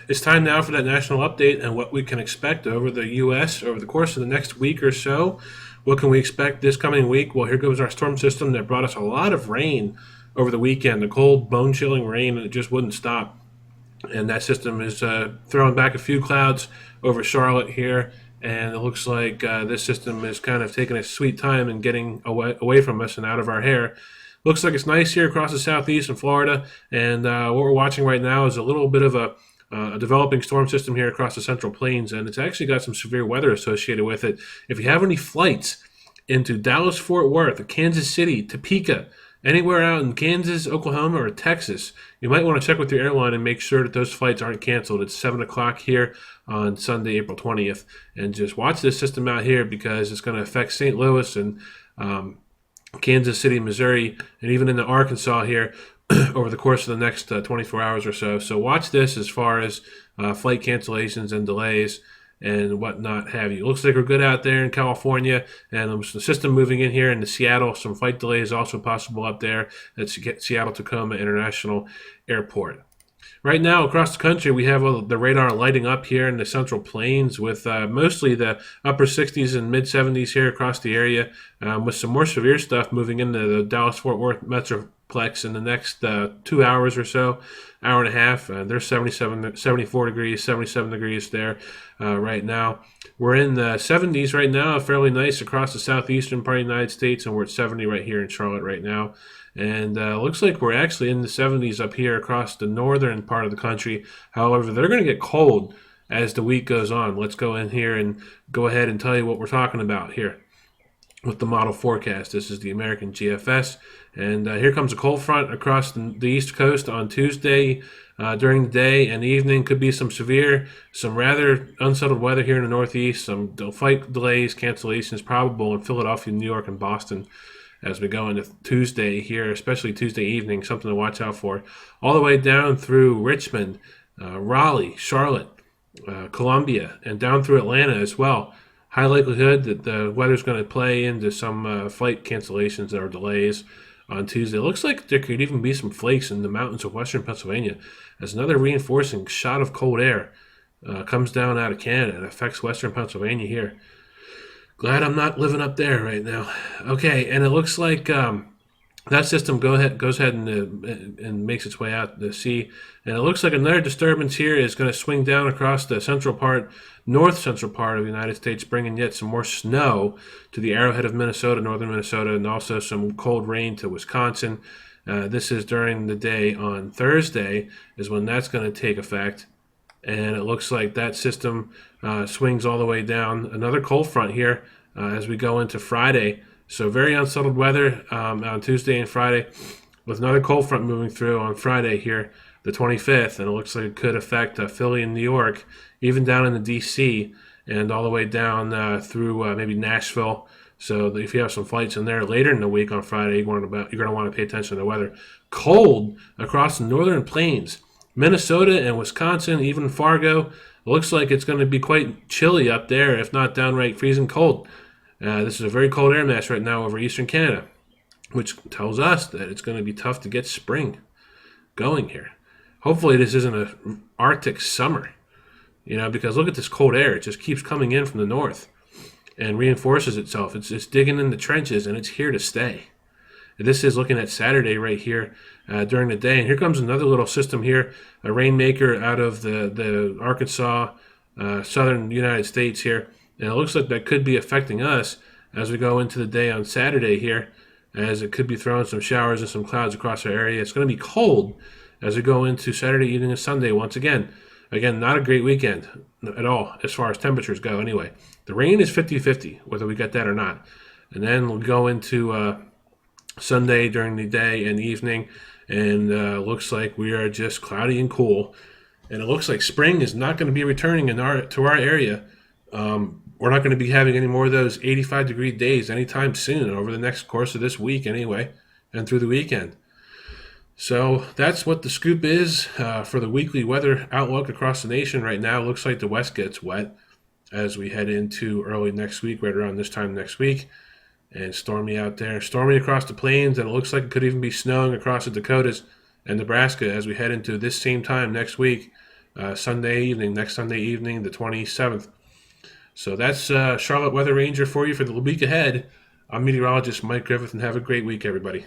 It's time now for that national update and what we can expect over the U.S. over the course of the next week or so. What can we expect this coming week? Well, here goes our storm system that brought us a lot of rain over the weekend, the cold, bone-chilling rain, and it just wouldn't stop. And that system is throwing back a few clouds over Charlotte here, and it looks like this system is kind of taking a sweet time and getting away from us and out of our hair. Looks like it's nice here across the southeast in Florida, and what we're watching right now is a little bit of a developing storm system here across the Central Plains, and it's actually got some severe weather associated with it. If you have any flights into Dallas, Fort Worth, Kansas City, Topeka, anywhere out in Kansas, Oklahoma, or Texas, you might want to check with your airline and make sure that those flights aren't canceled. It's 7 o'clock here on Sunday, April 20th. And just watch this system out here because it's going to affect St. Louis and Kansas City, Missouri, and even into Arkansas here over the course of the next 24 hours or so. So watch this as far as flight cancellations and delays and whatnot have you. It looks like we're good out there in California, and the system moving in here into Seattle. Some flight delays also possible up there at Seattle-Tacoma International Airport. Right now, across the country, we have the radar lighting up here in the Central Plains with mostly the upper 60s and mid 70s here across the area, with some more severe stuff moving into the Dallas-Fort Worth Metroplex in the next 2 hours or so, hour and a half. There's 74 degrees, 77 degrees there right now. We're in the 70s right now, fairly nice across the southeastern part of the United States, and we're at 70 right here in Charlotte right now. And looks like we're actually in the 70s up here across the northern part of the country. However, they're going to get cold as the week goes on. Let's go in here and go ahead and tell you what we're talking about here with the model forecast. This is the American GFS. And here comes a cold front across the East Coast on Tuesday during the day and evening. Could be some rather unsettled weather here in the Northeast. Some flight delays, cancellations probable in Philadelphia, New York, and Boston as we go into Tuesday here, especially Tuesday evening, something to watch out for. All the way down through Richmond, Raleigh, Charlotte, Columbia, and down through Atlanta as well. High likelihood that the weather's going to play into some flight cancellations or delays on Tuesday. It looks like there could even be some flakes in the mountains of western Pennsylvania as another reinforcing shot of cold air comes down out of Canada and affects western Pennsylvania here. Glad I'm not living up there right now. Okay, and it looks like that system goes ahead and makes its way out to sea. And it looks like another disturbance here is going to swing down across the north central part of the United States, bringing yet some more snow to the arrowhead of Minnesota, northern Minnesota, and also some cold rain to Wisconsin. This is during the day on Thursday is when that's going to take effect. And it looks like that system swings all the way down. Another cold front here as we go into Friday. So very unsettled weather on Tuesday and Friday with another cold front moving through on Friday here, the 25th. And it looks like it could affect Philly and New York, even down into D.C. and all the way down through maybe Nashville. So if you have some flights in there later in the week on Friday, you're going to want to pay attention to the weather. Cold across the northern plains. Minnesota and Wisconsin, even Fargo, it looks like it's going to be quite chilly up there, if not downright freezing cold. This is a very cold air mass right now over eastern Canada, which tells us that it's going to be tough to get spring going here. Hopefully this isn't an Arctic summer, because look at this cold air. It just keeps coming in from the north and reinforces itself. It's digging in the trenches, and it's here to stay. This is looking at Saturday right here during the day. And here comes another little system here, a rainmaker out of the Arkansas, southern United States here. And it looks like that could be affecting us as we go into the day on Saturday here, as it could be throwing some showers and some clouds across our area. It's going to be cold as we go into Saturday evening and Sunday once again. Again, not a great weekend at all as far as temperatures go anyway. The rain is 50-50, whether we get that or not. And then we'll go into Sunday during the day and evening, and looks like we are just cloudy and cool. And it looks like spring is not going to be returning to our area. We're not going to be having any more of those 85-degree days anytime soon over the next course of this week anyway, and through the weekend. So that's what the scoop is for the weekly weather outlook across the nation right now. It looks like the west gets wet as we head into early next week, right around this time next week. And stormy out there, stormy across the plains, and it looks like it could even be snowing across the Dakotas and Nebraska as we head into this same time next week Sunday evening, next Sunday evening, the 27th. So that's Charlotte Weather Ranger for you for the week ahead. I'm meteorologist Mike Griffith, and have a great week, everybody.